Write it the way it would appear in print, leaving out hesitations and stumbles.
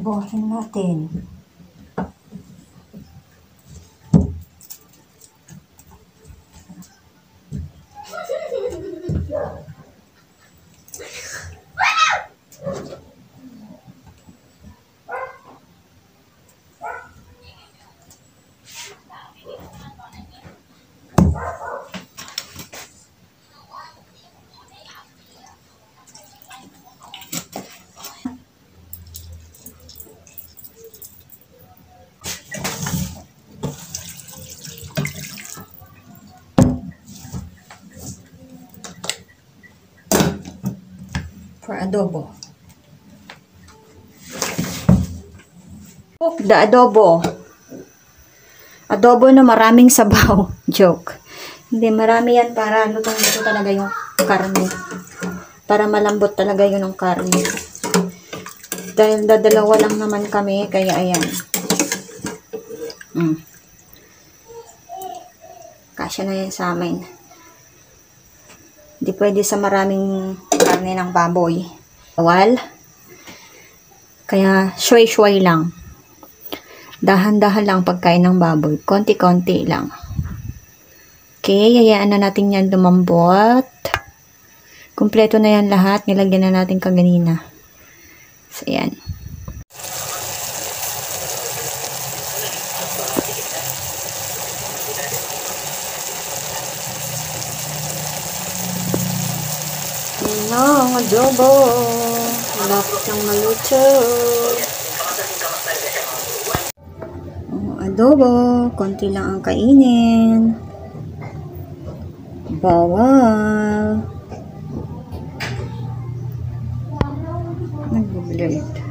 Adobohin natin. For adobo. Cook the adobo. Adobo na maraming sabaw. Joke. Hindi, marami yan para lutong-luto talaga yung karne. Para malambot talaga yun ang karne. Dahil dadalawa lang naman kami, kaya ayan. Kasya na yan sa amin. Hindi pwede sa maraming karne ng baboy. Bawal. Kaya shway-shway lang. Dahan-dahan lang pagkain ng baboy. Konti-konti lang. Okay, hayaan na natin yan lumambot. Kumpleto na yan lahat. Nilagyan na natin kaganina. So, yan. Ang adobo. Malapit ng maluto. Adobo. Konti lang ang kainin. Bawal. Nag-blurred.